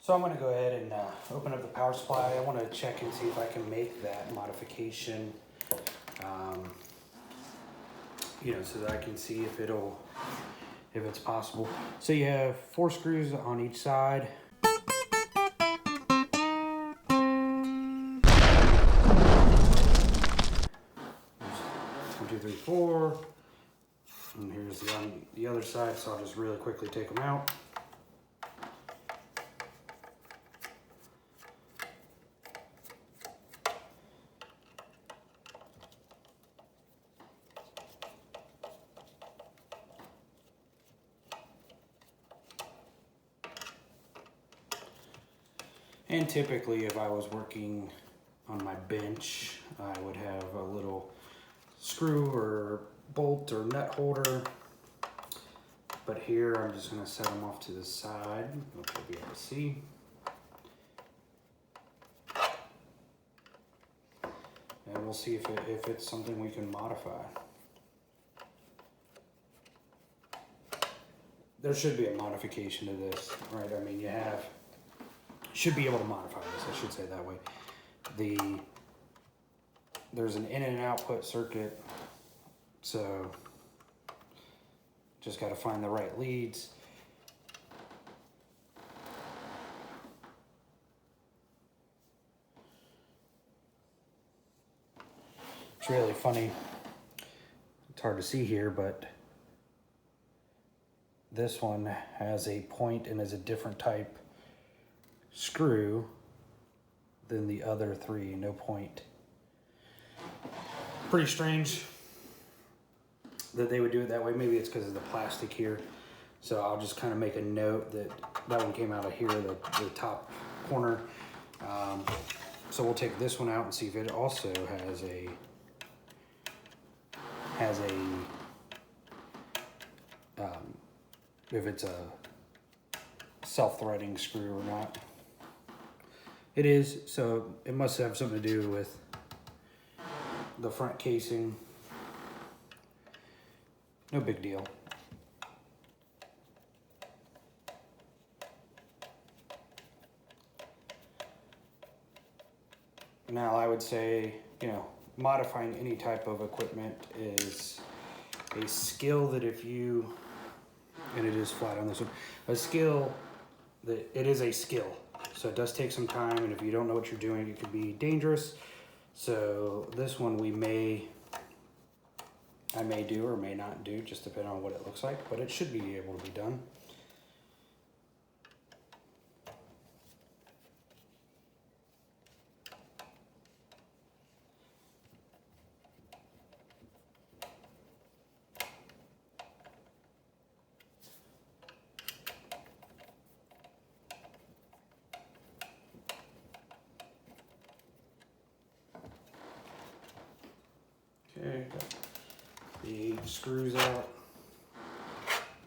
So I'm going to go ahead and open up the power supply. I want to check and see if I can make that modification, so that I can see if it's possible. So you have 4 screws on each side. 1, 2, 3, 4. And here's the other side, so I'll just really quickly take them out. And typically, if I was working on my bench, I would have a little screw or bolt or nut holder. But here, I'm just going to set them off to the side, which you'll be able to see. And we'll see if it's something we can modify. There should be a modification to this, right? I mean, should be able to modify this, I should say that way. There's an in and output circuit, so just got to find the right leads. It's really funny. It's hard to see here, but this one has a point and is a different type screw than the other 3, no point. Pretty strange that they would do it that way. Maybe it's because of the plastic here. So I'll just kind of make a note that one came out of here, the top corner. So we'll take this one out and see if it also has if it's a self-threading screw or not. It is, so it must have something to do with the front casing. No big deal. Now I would say, modifying any type of equipment is a skill that and it is flat on this one, it is a skill. So it does take some time, and if you don't know what you're doing, it could be dangerous. So this one I may do or may not do, just depending on what it looks like, but it should be able to be done. Okay, got the screws out.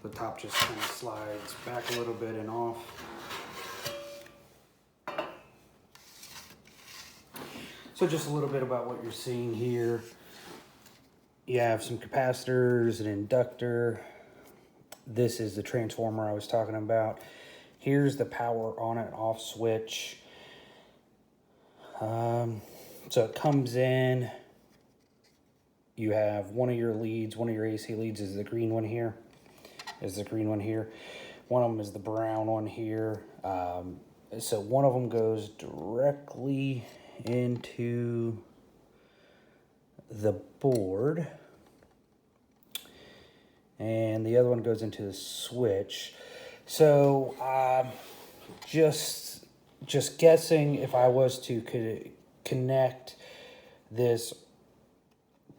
The top just kind of slides back a little bit and off. So just a little bit about what you're seeing here. You have some capacitors, an inductor. This is the transformer I was talking about. Here's the power on and off switch. So it comes in. You have one of your leads, one of your AC leads is the green one here. One of them is the brown one here. So one of them goes directly into the board. And the other one goes into the switch. So just guessing, if I was to connect this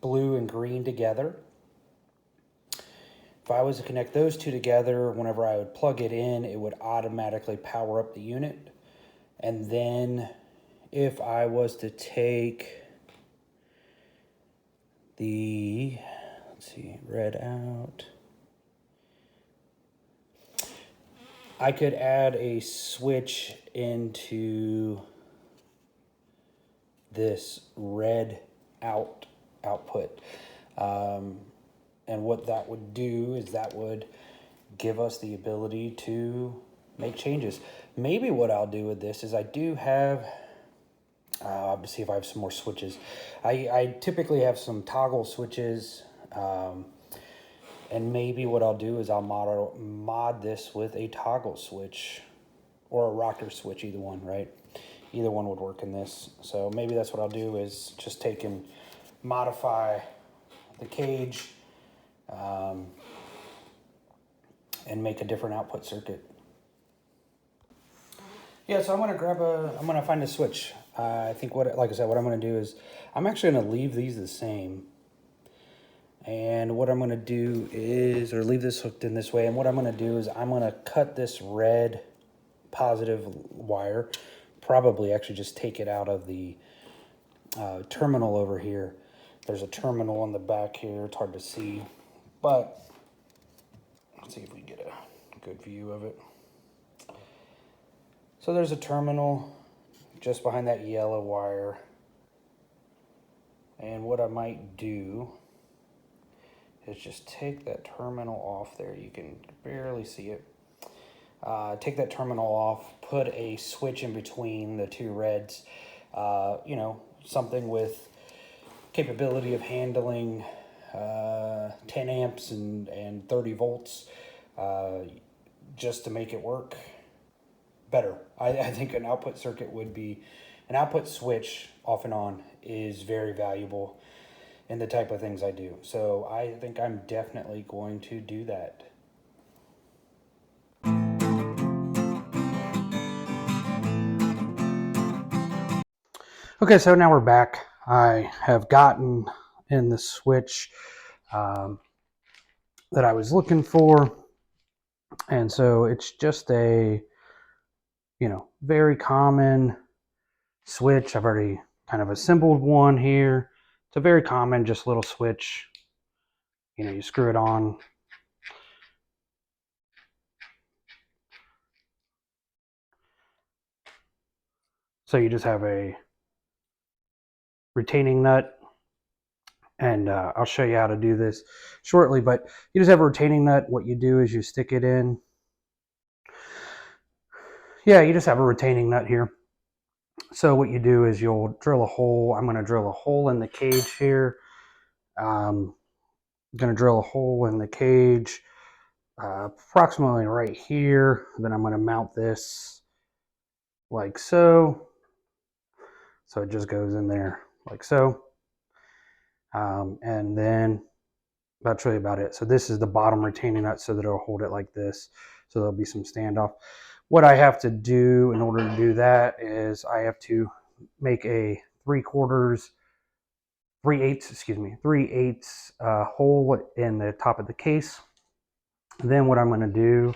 blue and green together. If I was to connect those two together, whenever I would plug it in, it would automatically power up the unit. And then if I was to take the, red out, I could add a switch into this red output. And what that would do is that would give us the ability to make changes. Maybe what I'll do with this is I do have, to see if I have some more switches. I typically have some toggle switches, and maybe what I'll do is I'll mod this with a toggle switch or a rocker switch, either one, right? Either one would work in this. So maybe that's what I'll do, is just take and modify the cage and make a different output circuit. Yeah, so I'm gonna find a switch. I think like I said, what I'm gonna do is I'm actually gonna leave these the same. And what I'm gonna do is, or leave this hooked in this way, and what I'm gonna do is I'm gonna cut this red positive wire, probably actually just take it out of the terminal over here. There's a terminal on the back here, it's hard to see, but let's see if we can get a good view of it. So there's a terminal just behind that yellow wire. And what I might do is just take that terminal off there. You can barely see it. Take that terminal off, put a switch in between the two reds. You know, something with capability of handling 10 amps and 30 volts, just to make it work better. I think an output circuit would be, an output switch off and on is very valuable in the type of things I do. So I think I'm definitely going to do that. Okay, so now we're back. I have gotten in the switch that I was looking for. And so it's just a, you know, very common switch. I've already kind of assembled one here. It's a very common, just little switch. You know, you screw it on. So you just have a retaining nut, and I'll show you how to do this shortly, but you just have a retaining nut. What you do is you stick it in. Yeah, you just have a retaining nut here. So what you do is you'll drill a hole. I'm going to drill a hole in the cage here. I'm going to drill a hole in the cage approximately right here. Then I'm going to mount this like so. So it just goes in there like so. And then that's really about it. So this is the bottom retaining nut, so that it'll hold it like this. So there'll be some standoff. What I have to do in order to do that is I have to make a 3/8 hole in the top of the case. Then what I'm going to do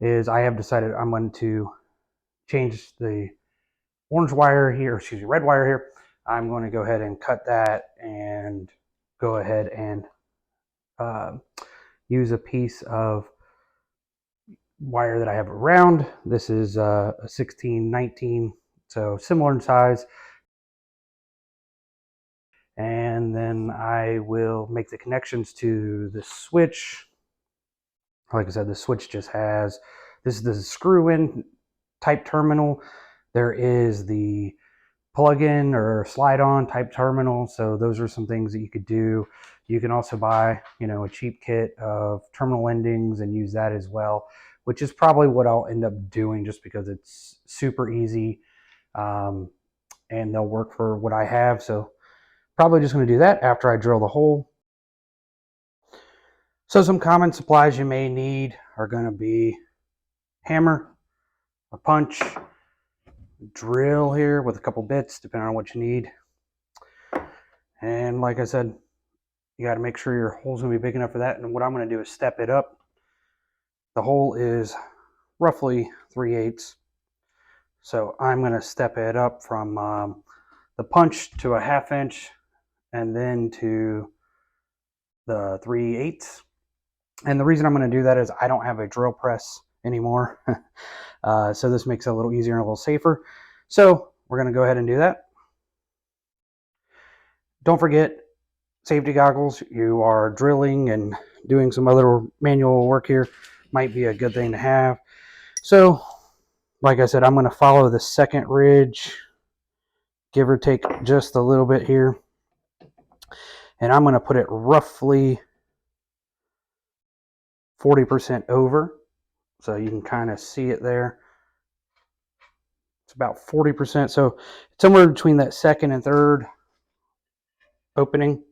is I have decided I'm going to change the orange wire here, red wire here. I'm going to go ahead and cut that and go ahead and use a piece of wire that I have around. This is a 1619, so similar in size. And then I will make the connections to the switch. Like I said, the switch just has, this is the screw-in type terminal. There is the plug-in or slide-on type terminal. So those are some things that you could do. You can also buy, you know, a cheap kit of terminal endings and use that as well, which is probably what I'll end up doing, just because it's super easy and they'll work for what I have. So probably just going to do that after I drill the hole. So some common supplies you may need are going to be hammer, a punch, drill here with a couple bits depending on what you need. And like I said, you got to make sure your hole's going to be big enough for that. And what I'm going to do is step it up. The hole is roughly 3/8. So I'm going to step it up from the punch to a 1/2 inch and then to the 3/8. And the reason I'm going to do that is I don't have a drill press anymore. So this makes it a little easier and a little safer. So we're going to go ahead and do that. Don't forget safety goggles. You are drilling and doing some other manual work here. Might be a good thing to have. So, like I said, I'm going to follow the second ridge, give or take just a little bit here. And I'm going to put it roughly 40% over. So you can kind of see it there. It's about 40%. So somewhere between that second and third opening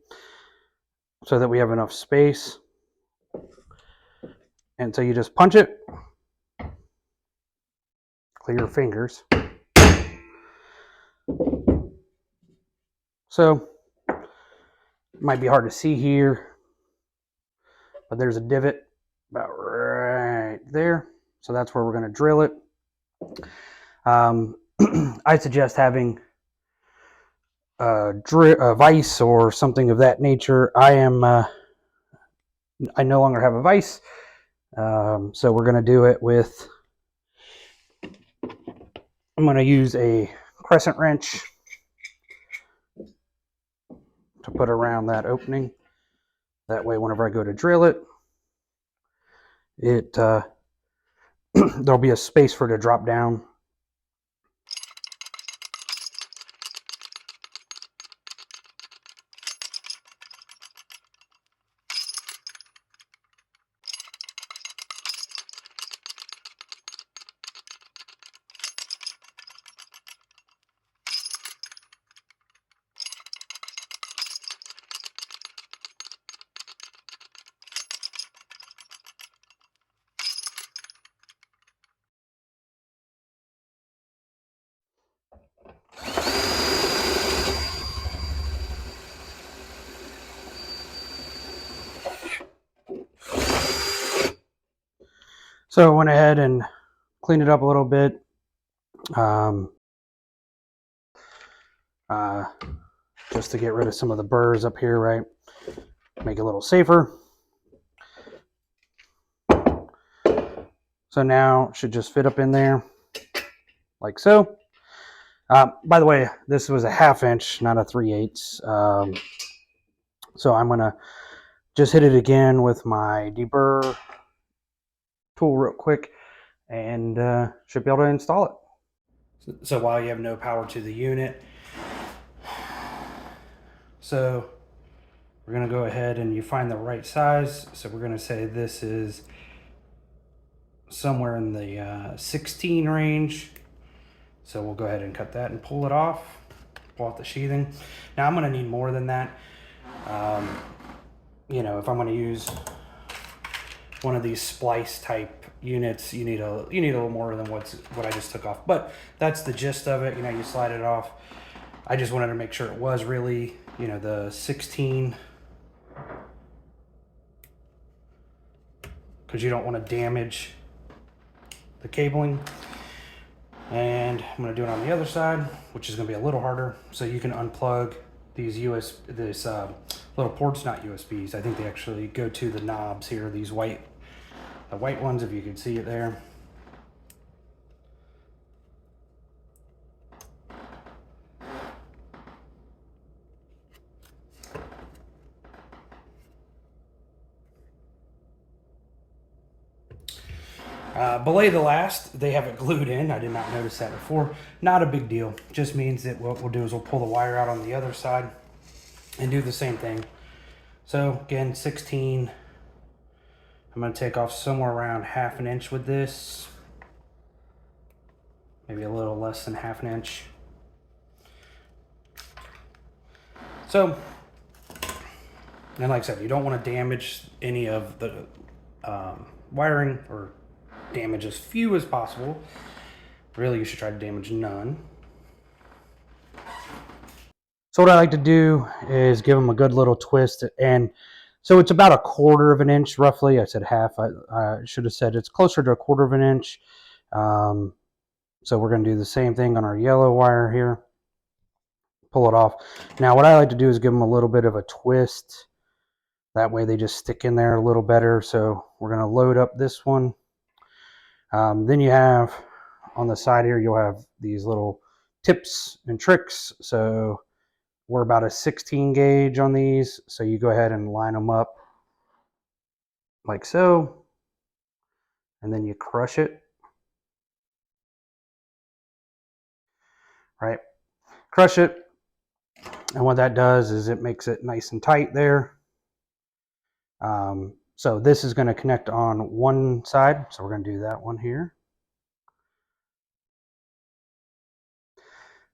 so that we have enough space. And so you just punch it. Clear your fingers. So it might be hard to see here, but there's a divot about right there. So that's where we're going to drill it. I suggest having a vise or something of that nature. I no longer have a vise, so we're going to do it with, I'm going to use a crescent wrench to put around that opening. That way, whenever I go to drill it, there'll be a space for it to drop down. So I went ahead and cleaned it up a little bit. Just to get rid of some of the burrs up here, right? Make it a little safer. So now it should just fit up in there like so. By the way, this was a 1/2 inch, not a 3/8. So I'm gonna just hit it again with my deburr tool real quick and should be able to install it. So while you have no power to the unit, so we're gonna go ahead and you find the right size. So we're gonna say this is somewhere in the 16 range. So we'll go ahead and cut that and pull it off, pull off the sheathing. Now I'm gonna need more than that. You know, if I'm gonna use one of these splice type units, you need a little more than what I just took off. But that's the gist of it. You know, you slide it off. I just wanted to make sure it was really, you know, the 16, because you don't want to damage the cabling. And I'm going to do it on the other side, which is going to be a little harder. So you can unplug these little ports, not USBs. I think they actually go to the knobs here, these the white ones, if you can see it there. Belay the last, they have it glued in. I did not notice that before. Not a big deal. Just means that what we'll do is we'll pull the wire out on the other side and do the same thing. So again, 16. I'm going to take off somewhere around 1/2 inch with this. Maybe a little less than 1/2 inch. So, and like I said, you don't want to damage any of the wiring, or damage as few as possible. Really, you should try to damage none. So what I like to do is give them a good little twist, and so it's about 1/4 inch roughly. I said 1/2. I should have said it's closer to 1/4 inch. So we're going to do the same thing on our yellow wire here. Pull it off. Now what I like to do is give them a little bit of a twist. That way they just stick in there a little better. So we're going to load up this one. Then you have on the side here, you'll have these little tips and tricks. So we're about a 16 gauge on these. So you go ahead and line them up like so. And then you crush it. right? Crush it. And what that does is it makes it nice and tight there. So this is going to connect on one side. So we're going to do that one here.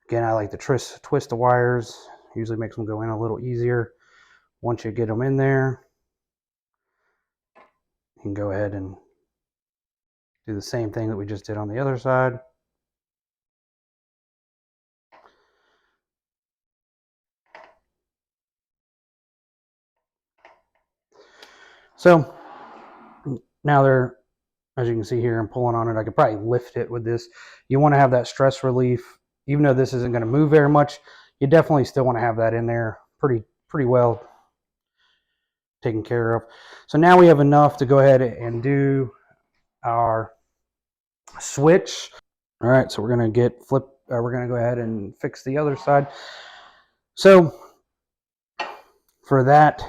Again, I like to twist the wires. Usually makes them go in a little easier. Once you get them in there, you can go ahead and do the same thing that we just did on the other side. So now they're, as you can see here, I'm pulling on it. I could probably lift it with this. You want to have that stress relief. Even though this isn't going to move very much, you definitely still want to have that in there pretty well taken care of. So now we have enough to go ahead and do our switch. All right, so we're going to we're going to go ahead and fix the other side. So for that,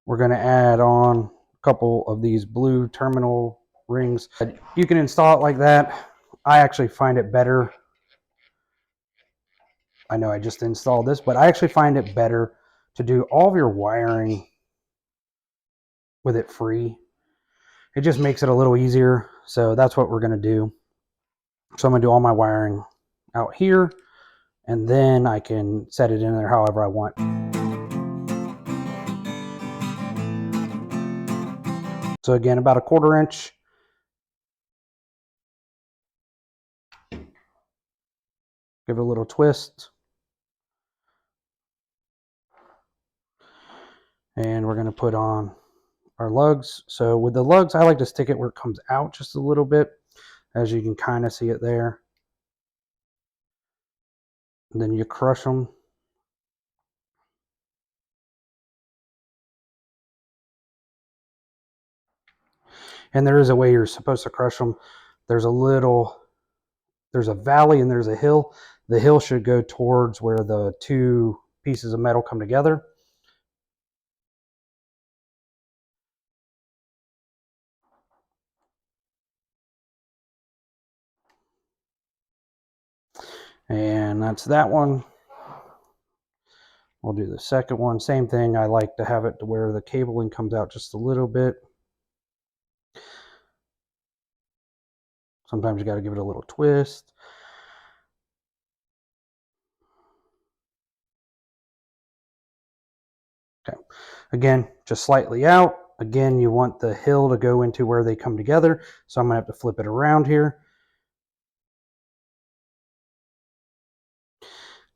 we're going to add on a couple of these blue terminal rings. You can install it like that. I actually find it better. I know I just installed this, but I actually find it better to do all of your wiring with it free. It just makes it a little easier. So that's what we're going to do. So I'm going to do all my wiring out here, and then I can set it in there however I want. So again, about 1/4 inch. Give it a little twist. And we're going to put on our lugs. So with the lugs, I like to stick it where it comes out just a little bit, as you can kind of see it there. And then you crush them. And there is a way you're supposed to crush them. There's a valley and there's a hill. The hill should go towards where the two pieces of metal come together. And that's that one. We'll do the second one. Same thing. I like to have it to where the cabling comes out just a little bit. Sometimes you got to give it a little twist. Okay. Again, just slightly out. Again, you want the hill to go into where they come together. So I'm going to have to flip it around here.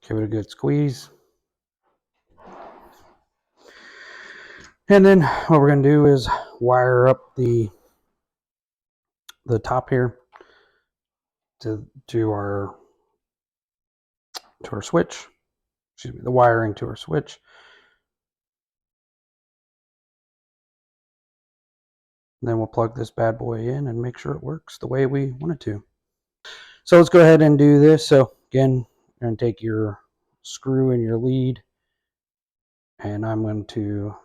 Give it a good squeeze. And then what we're going to do is wire up the top here to our switch. Excuse me, the wiring to our switch. And then we'll plug this bad boy in and make sure it works the way we want it to. So let's go ahead and do this. So again, you're going to take your screw and your lead, and I'm going to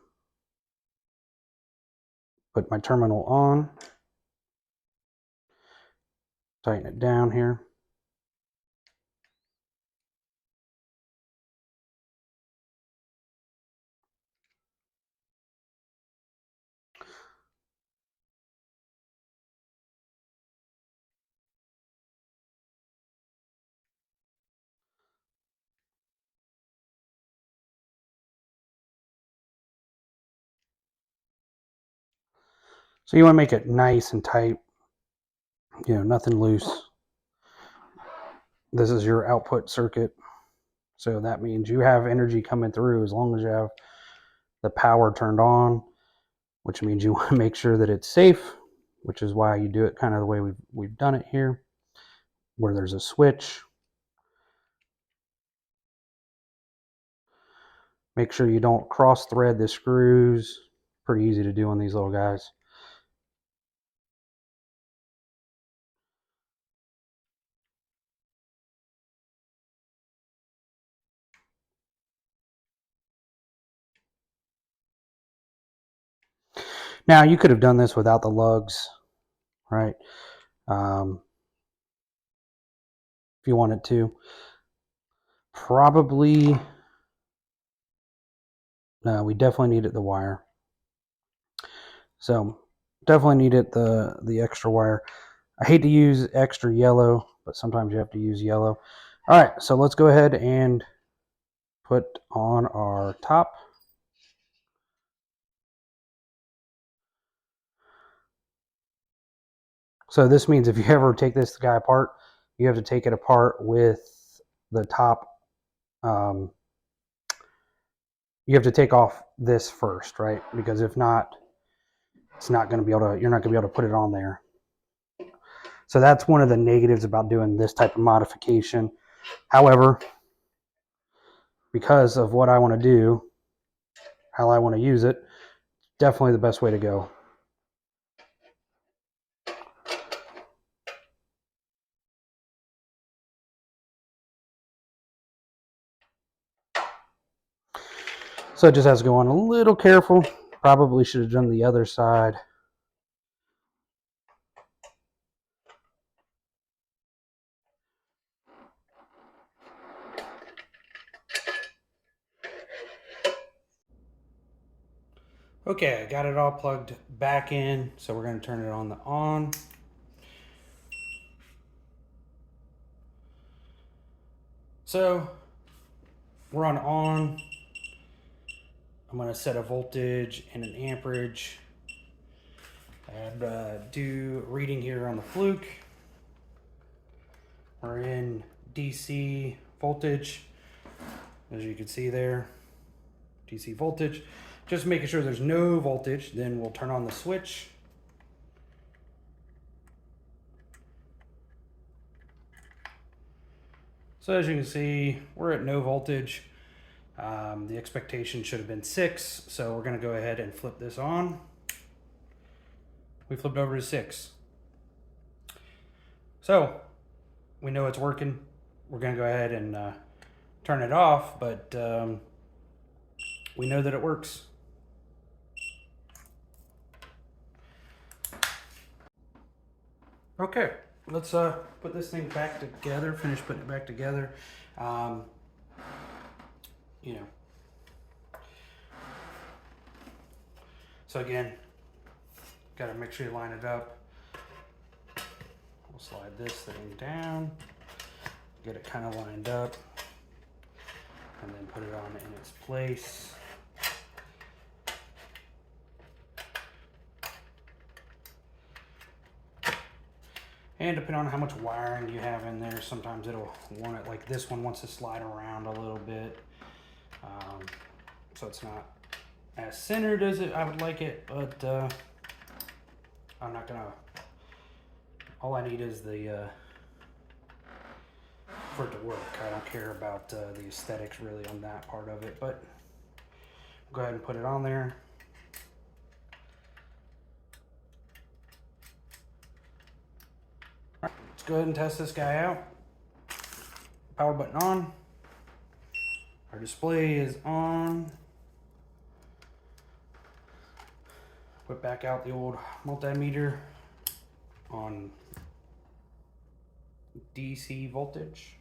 put my terminal on, tighten it down here. So you want to make it nice and tight, nothing loose. This is your output circuit. So that means you have energy coming through as long as you have the power turned on, which means you want to make sure that it's safe, which is why you do it kind of the way we've done it here, where there's a switch. Make sure you don't cross thread the screws. Pretty easy to do on these little guys. Now you could have done this without the lugs, right? if you want it to. Probably, no, we definitely needed the wire. So definitely needed the extra wire. I hate to use extra yellow, but sometimes you have to use yellow. All right, so let's go ahead and put on our top. So this means if you ever take this guy apart, you have to take it apart with the top. You have to take off this first, right? Because if not, it's not going to be able to. You're not going to be able to put it on there. So that's one of the negatives about doing this type of modification. However, because of what I want to do, how I want to use it, definitely the best way to go. So it just has to go on a little careful. Probably should have done the other side. Okay, I got it all plugged back in, so we're going to turn it on the on. So we're on. I'm going to set a voltage and an amperage and do reading here on the fluke. We're in DC voltage, as you can see there, DC voltage. Just making sure there's no voltage, then we'll turn on the switch. So as you can see, we're at no voltage. The expectation should have been 6, so we're going to go ahead and flip this on. We flipped over to 6. So we know it's working. We're going to go ahead and turn it off, but we know that it works. Okay, let's put this thing back together, finish putting it back together. You know. So again, got to make sure you line it up. We'll slide this thing down, get it kind of lined up, and then put it on in its place. And depending on how much wiring you have in there, sometimes it'll want it, like this one wants to slide around a little bit. So it's not as centered as I would like it, but I'm not gonna, all I need is the, for it to work. I don't care about the aesthetics really on that part of it, but go ahead and put it on there. All right, let's go ahead and test this guy out. Power button on. Our display is on. Put back out the old multimeter on DC voltage.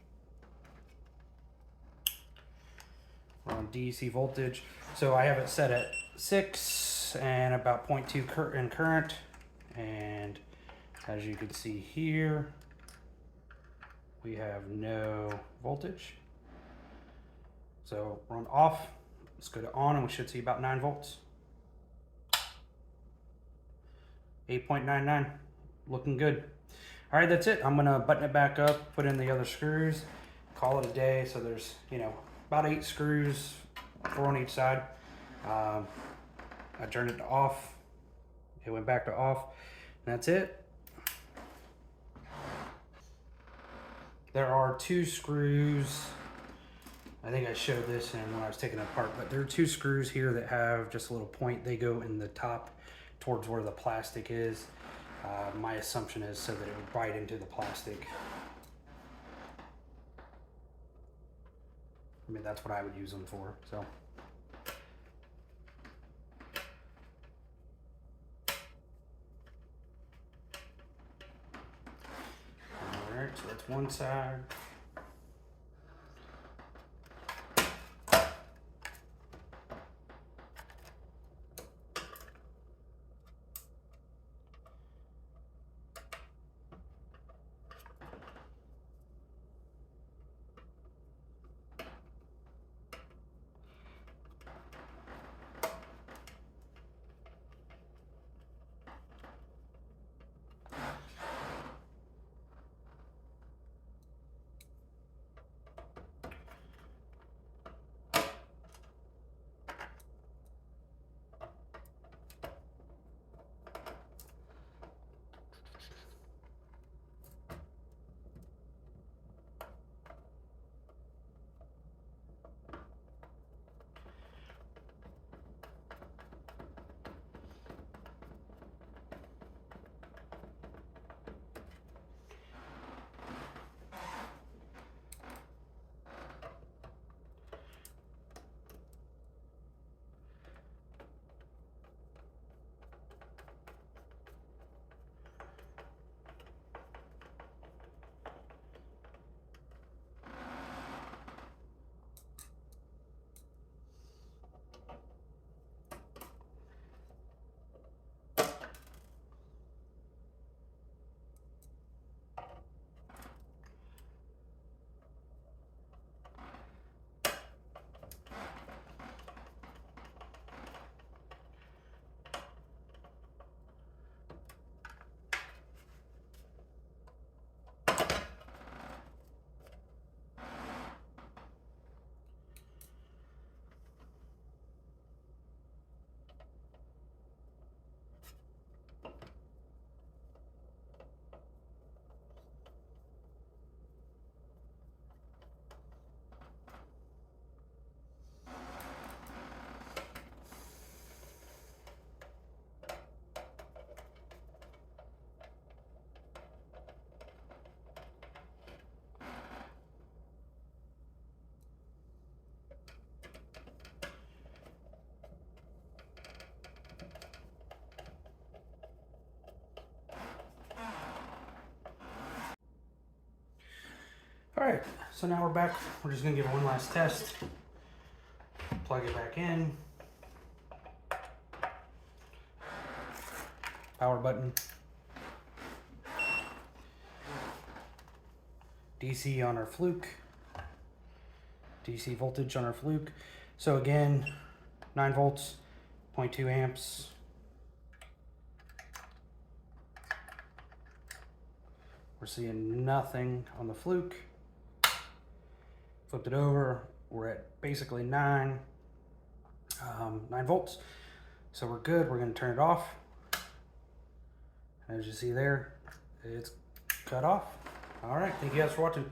We're on DC voltage. So I have it set at 6 and about 0.2 in current. And as you can see here, we have no voltage. So we're on off. Let's go to on and we should see about 9 volts. 8.99, looking good. All right, that's it. I'm gonna button it back up, put in the other screws, call it a day. So there's, you know, about 8 screws, 4 on each side. I turned it to off. It went back to off. And that's it. There are 2 screws. I think I showed this in when I was taking it apart, but there are 2 screws here that have just a little point. They go in the top towards where the plastic is. My assumption is so that it would bite into the plastic. I mean, that's what I would use them for, so. All right, so that's one side. All right, so now we're back. We're just gonna give it one last test. Plug it back in. Power button. DC on our fluke. DC voltage on our fluke. So again, 9 volts, 0.2 amps. We're seeing nothing on the fluke. Flipped it over, we're at basically 9 volts. So we're good, we're gonna turn it off. As you see there, it's cut off. All right, thank you guys for watching.